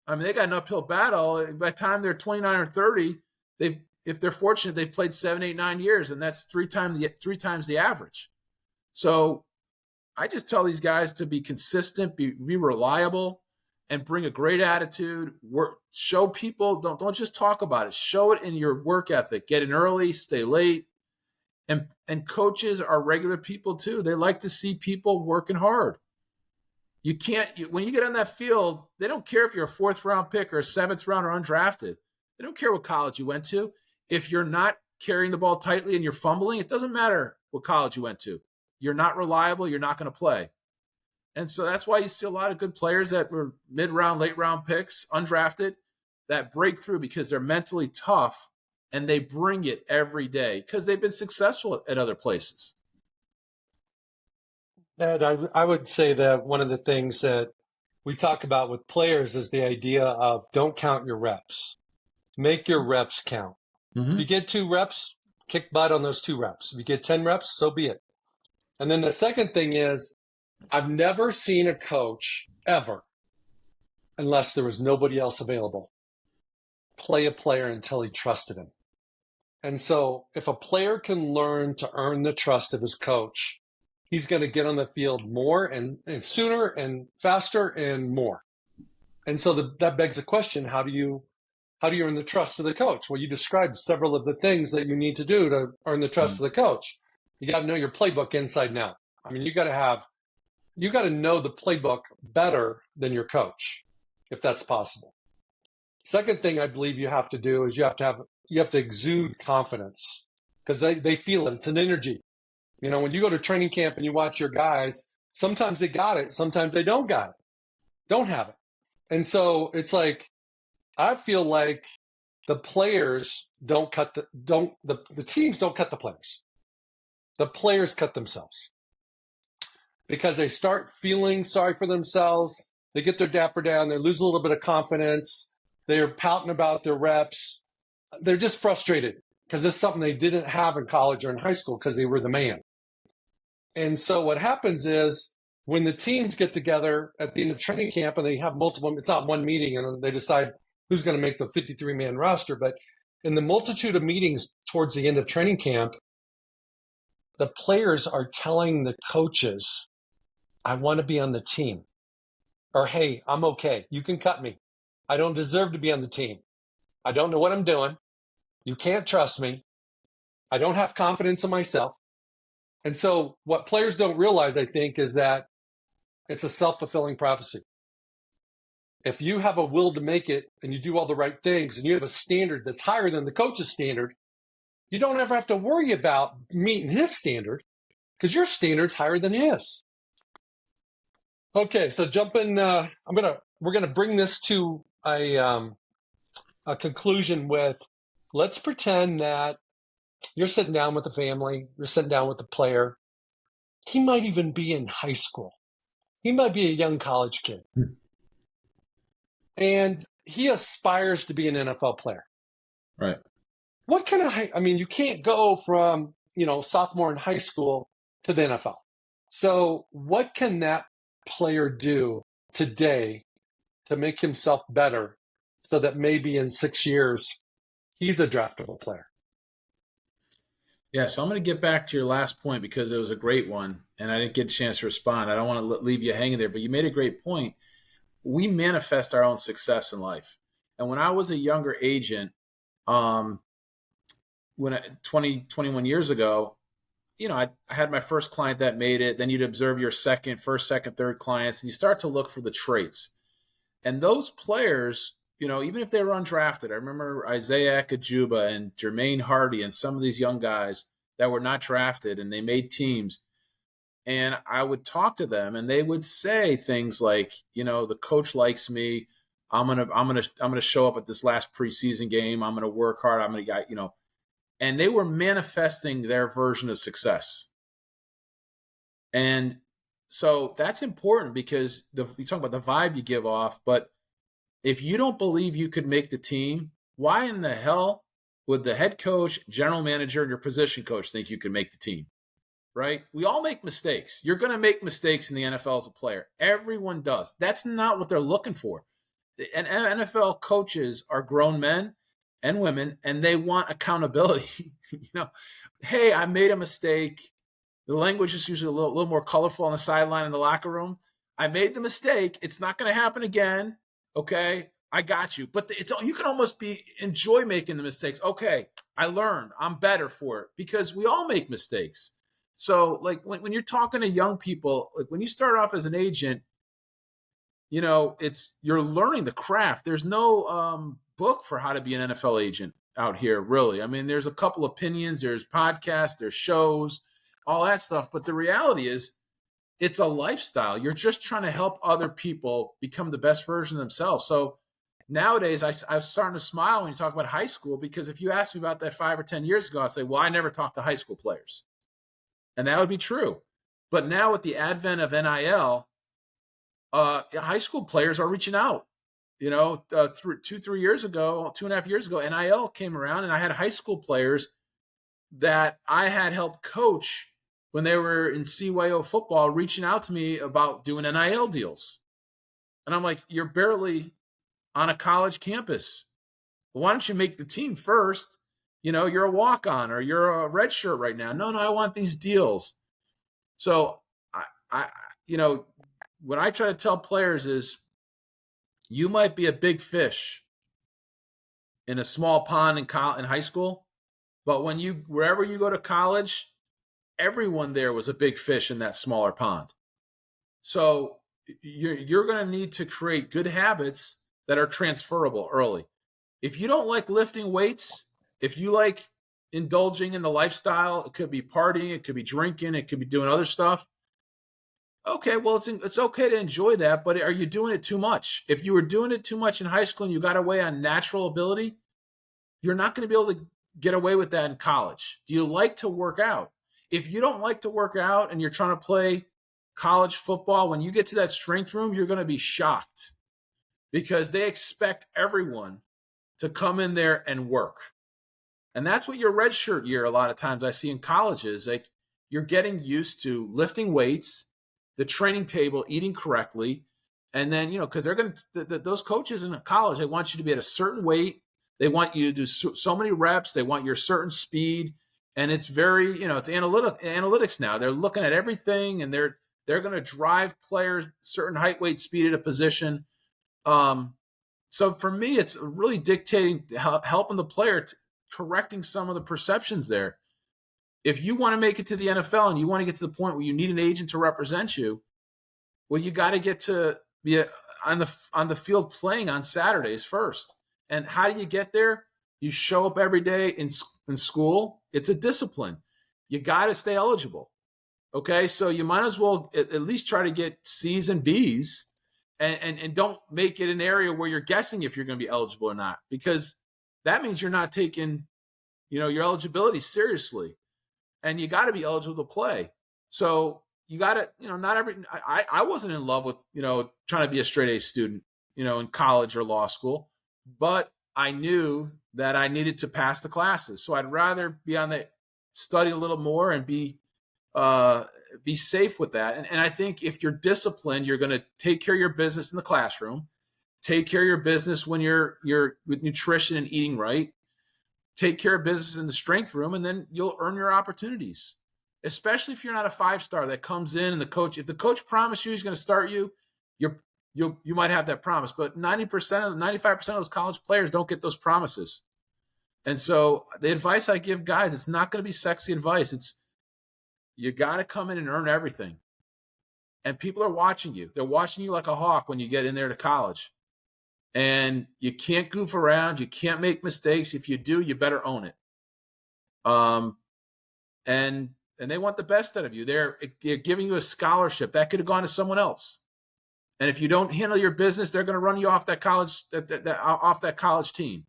Speaker 2: I mean, they got an uphill battle. By the time they're 29 or 30, if they're fortunate, they've played 7, 8, 9 years, and that's three times the average. So I just tell these guys to be consistent, be reliable, and bring a great attitude. Show people, don't just talk about it. Show it in your work ethic. Get in early, stay late. And coaches are regular people too. They like to see people working hard. You can't, when you get on that field, they don't care if you're a 4th round pick or a 7th round or undrafted. They don't care what college you went to. If you're not carrying the ball tightly and you're fumbling, it doesn't matter what college you went to. You're not reliable. You're not going to play. And so that's why you see a lot of good players that were mid-round, late-round picks, undrafted. that breakthrough because they're mentally tough and they bring it every day because they've been successful at other places.
Speaker 1: And I would say that one of the things that we talk about with players is the idea of don't count your reps. Make your reps count. If you get 2 reps, kick butt on those 2 reps. If you get 10 reps, so be it. And then the second thing is, I've never seen a coach ever, unless there was nobody else available, play a player until he trusted him. And so if a player can learn to earn the trust of his coach, he's going to get on the field more and sooner and faster and more. And so that begs the question, how do you earn the trust of the coach? Well, you described several of the things that you need to do to earn the trust of the coach. You got to know your playbook inside and out. I mean, you got to know the playbook better than your coach, if that's possible. Second thing I believe you have to do is you have to exude confidence, because they feel it. It's an energy. You know, when you go to training camp and you watch your guys, sometimes they got it, sometimes they don't have it. And so it's like, I feel like the players the teams don't cut the players. The players cut themselves, because they start feeling sorry for themselves. They get their dapper down. They lose a little bit of confidence. They're pouting about their reps. They're just frustrated because it's something they didn't have in college or in high school because they were the man. And so what happens is, when the teams get together at the end of training camp and they have multiple, it's not one meeting and they decide who's going to make the 53-man roster, but in the multitude of meetings towards the end of training camp, the players are telling the coaches, I want to be on the team. Or, hey, I'm okay. You can cut me. I don't deserve to be on the team. I don't know what I'm doing. You can't trust me. I don't have confidence in myself. And so what players don't realize, I think, is that it's a self-fulfilling prophecy. If you have a will to make it and you do all the right things and you have a standard that's higher than the coach's standard, you don't ever have to worry about meeting his standard, because your standard's higher than his. Okay, so we're gonna bring this to a conclusion with, let's pretend that you're sitting down with the family, you're sitting down with the player. He might even be in high school. He might be a young college kid. And he aspires to be an NFL player.
Speaker 2: Right.
Speaker 1: What kind of, you can't go from, sophomore in high school to the NFL. So what can that player do today to make himself better so that maybe in 6 years he's a draftable player?
Speaker 2: Yeah, so I'm going to get back to your last point because it was a great one, and I didn't get a chance to respond. I don't want to leave you hanging there, but you made a great point. We manifest our own success in life. And when I was a younger agent, 21 years ago, I had my first client that made it. Then you'd observe your first, second, third clients, and you start to look for the traits. And those players, even if they were undrafted, I remember Isaiah Akajuba and Jermaine Hardy and some of these young guys that were not drafted, and they made teams. And I would talk to them, and they would say things like, the coach likes me. I'm gonna show up at this last preseason game. I'm gonna work hard. I'm gonna get, and they were manifesting their version of success. And so that's important, because you talk about the vibe you give off, but if you don't believe you could make the team, why in the hell would the head coach, general manager, and your position coach think you can make the team? Right? We all make mistakes. You're going to make mistakes in the NFL as a player. Everyone does. That's not what they're looking for. And NFL coaches are grown men and women, and they want accountability. Hey, I made a mistake. The language is usually a little more colorful on the sideline in the locker room. I made the mistake. It's not going to happen again. Okay, I got you. But you can almost enjoy making the mistakes. Okay, I learned. I'm better for it, because we all make mistakes. So, like, when you're talking to young people, like when you start off as an agent, you're learning the craft. There's no book for how to be an NFL agent out here, really. I mean, there's a couple opinions, there's podcasts, there's shows, all that stuff. But the reality is, it's a lifestyle. You're just trying to help other people become the best version of themselves. So nowadays I was starting to smile when you talk about high school, because if you asked me about that 5 or 10 years ago, I'd say, well, I never talked to high school players. And that would be true. But now with the advent of NIL, high school players are reaching out. 2.5 years ago, NIL came around, and I had high school players that I had helped coach when they were in CYO football reaching out to me about doing NIL deals. And I'm like, you're barely on a college campus. Well, why don't you make the team first? You're a walk-on or you're a red shirt right now. No, I want these deals. So I what I try to tell players is, you might be a big fish in a small pond in high school, but wherever you go to college, everyone there was a big fish in that smaller pond. So you're going to need to create good habits that are transferable early. If you don't like lifting weights, if you like indulging in the lifestyle, it could be partying, it could be drinking, it could be doing other stuff. Okay, well, it's okay to enjoy that, but are you doing it too much? If you were doing it too much in high school and you got away on natural ability, you're not going to be able to get away with that in college. Do you like to work out? If you don't like to work out and you're trying to play college football, when you get to that strength room, you're going to be shocked, because they expect everyone to come in there and work. And that's what your redshirt year, a lot of times I see in colleges, like, you're getting used to lifting weights, the training table, eating correctly. And then, because they're going to, those coaches in college, they want you to be at a certain weight. They want you to do so many reps. They want your certain speed. And it's very, it's analytics now. They're looking at everything, and they're going to drive players certain height, weight, speed at a position. So for me, it's really dictating, helping the player, correcting some of the perceptions there. If you want to make it to the NFL and you want to get to the point where you need an agent to represent you, well, you got to get to be on the field playing on Saturdays first. And how do you get there? You show up every day in school. It's a discipline. You got to stay eligible. Okay, so you might as well at least try to get C's and B's, and don't make it an area where you're guessing if you're going to be eligible or not, because that means you're not taking, your eligibility seriously. And you got to be eligible to play. So you got to, I wasn't in love with, trying to be a straight A student, in college or law school, but I knew that I needed to pass the classes. So I'd rather be study a little more and be safe with that. And I think if you're disciplined, you're going to take care of your business in the classroom, take care of your business when you're with nutrition and eating right, take care of business in the strength room, and then you'll earn your opportunities. Especially if you're not a 5-star that comes in and if the coach promised you he's going to start you, you might have that promise. But 95% of those college players don't get those promises. And so the advice I give guys, it's not going to be sexy advice. It's, you got to come in and earn everything. And people are watching you. They're watching you like a hawk when you get in there to college. And you can't goof around. You can't make mistakes. If you do, you better own it. And they want the best out of you. They're giving you a scholarship that could have gone to someone else. And if you don't handle your business, they're going to run you off that college team.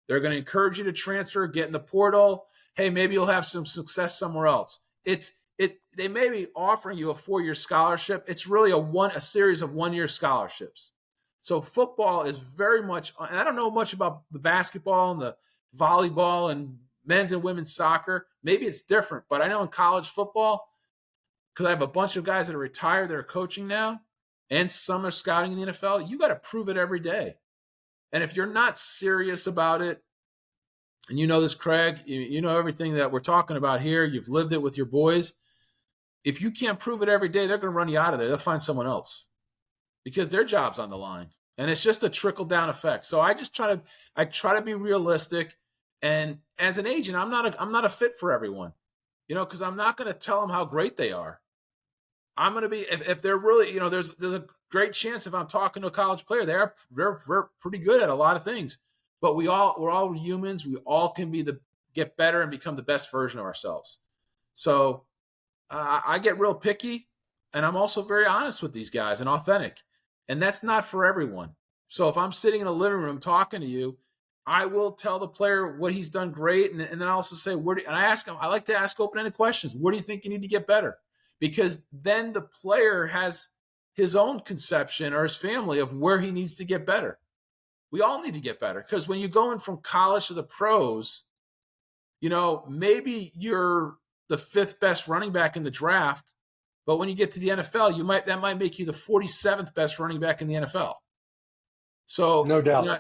Speaker 2: They're going to encourage you to transfer, get in the portal. Hey, maybe you'll have some success somewhere else. They may be offering you a 4-year scholarship. It's really a series of 1-year scholarships. So football is very much, and I don't know much about the basketball and the volleyball and men's and women's soccer. Maybe it's different, but I know in college football, because I have a bunch of guys that are retired that are coaching now, and some are scouting in the NFL, you got to prove it every day. And if you're not serious about it, and you know this, Craig, you know everything that we're talking about here, you've lived it with your boys. If you can't prove it every day, they're going to run you out of there. They'll find someone else because their job's on the line. And it's just a trickle-down effect. So I try to be realistic. And as an agent, I'm not a fit for everyone, because I'm not going to tell them how great they are. I'm going to be, if they're really, there's a great chance if I'm talking to a college player, they're pretty good at a lot of things. But we're all humans. We all can get better and become the best version of ourselves. So I get real picky, and I'm also very honest with these guys and authentic. And that's not for everyone. So if I'm sitting in a living room talking to you, I will tell the player what he's done great, and then I also say, and I ask him, I like to ask open-ended questions. Where do you think you need to get better? Because then the player has his own conception, or his family, of where he needs to get better. We all need to get better, because when you're going from college to the pros, maybe you're the 5th best running back in the draft, but when you get to the NFL, that might make you the 47th best running back in the NFL. So
Speaker 1: no doubt.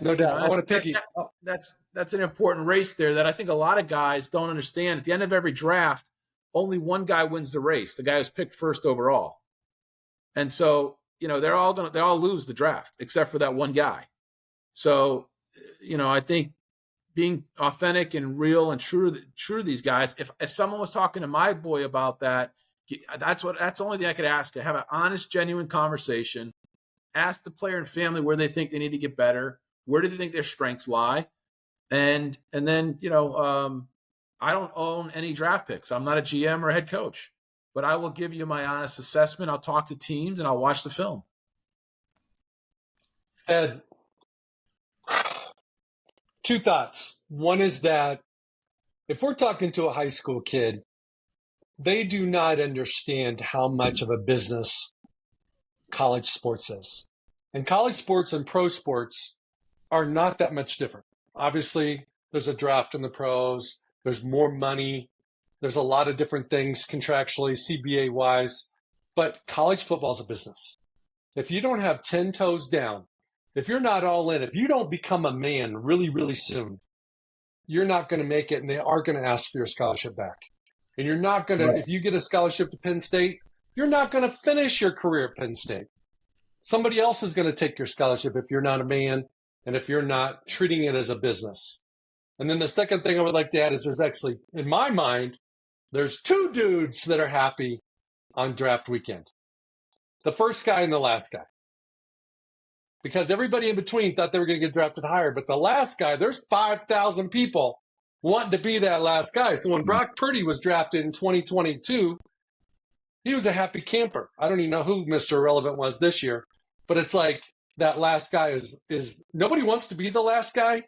Speaker 1: No doubt. I want to pick you.
Speaker 2: That's an important race there that I think a lot of guys don't understand. At the end of every draft, only one guy wins the race, the guy who's picked first overall. And so, they all lose the draft except for that one guy. So, I think being authentic and real and true to these guys, if someone was talking to my boy about that, that's the only thing I could ask. Have an honest, genuine conversation. Ask the player and family where they think they need to get better. Where do they think their strengths lie? And then, I don't own any draft picks. I'm not a GM or a head coach, but I will give you my honest assessment. I'll talk to teams and I'll watch the film.
Speaker 1: Ed, 2 thoughts. One is that if we're talking to a high school kid, they do not understand how much of a business college sports is. And college sports and pro sports are not that much different. Obviously, there's a draft in the pros. There's more money. There's a lot of different things contractually, CBA-wise. But college football is a business. If you don't have 10 toes down, if you're not all in, if you don't become a man really, really soon, you're not going to make it, and they are going to ask for your scholarship back. And you're not going to, if you get a scholarship to Penn State, you're not going to finish your career at Penn State. Somebody else is going to take your scholarship if you're not a man and if you're not treating it as a business. And then the second thing I would like to add is there's actually, in my mind, there's 2 dudes that are happy on draft weekend. The first guy and the last guy. Because everybody in between thought they were going to get drafted higher. But the last guy, there's 5,000 people wanting to be that last guy. So when Brock Purdy was drafted in 2022, he was a happy camper. I don't even know who Mr. Irrelevant was this year. But it's like that last guy is nobody wants to be the last guy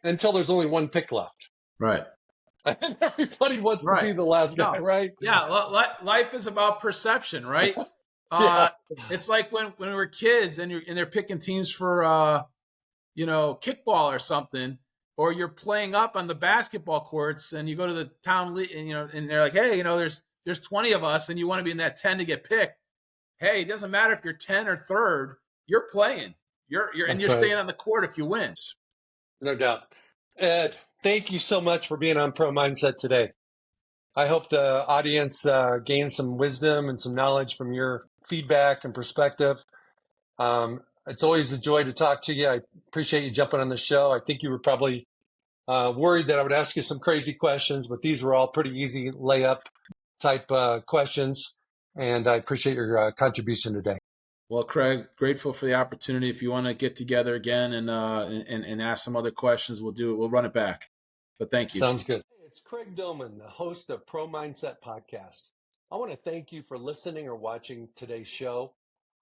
Speaker 1: until there's only one pick left.
Speaker 2: Right.
Speaker 1: And everybody wants to be the last guy, right?
Speaker 2: Yeah, life is about perception, right? It's like when we were kids and they're picking teams for kickball or something, or you're playing up on the basketball courts and you go to the town league and they're like, hey, there's 20 of us and you want to be in that 10 to get picked. Hey, it doesn't matter if you're 10 or 3rd, you're playing. You're staying on the court if you win.
Speaker 1: No doubt. Ed, thank you so much for being on Pro Mindset today. I hope the audience gained some wisdom and some knowledge from your feedback and perspective. It's always a joy to talk to you. I appreciate you jumping on the show. I think you were probably worried that I would ask you some crazy questions, but these were all pretty easy layup type questions. And I appreciate your contribution today.
Speaker 2: Well, Craig, grateful for the opportunity. If you want to get together again and ask some other questions, we'll do it. We'll run it back. But thank you.
Speaker 1: Sounds good. Hey, it's Craig Doman, the host of Pro Mindset Podcast. I want to thank you for listening or watching today's show.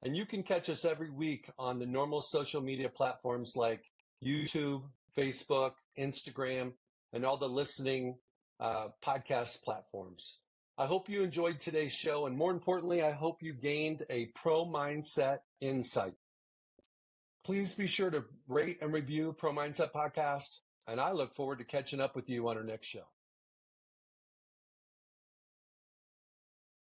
Speaker 1: And you can catch us every week on the normal social media platforms like YouTube, Facebook, Instagram, and all the listening podcast platforms. I hope you enjoyed today's show, and more importantly, I hope you gained a pro mindset insight. Please be sure to rate and review Pro Mindset Podcast, and I look forward to catching up with you on our next show.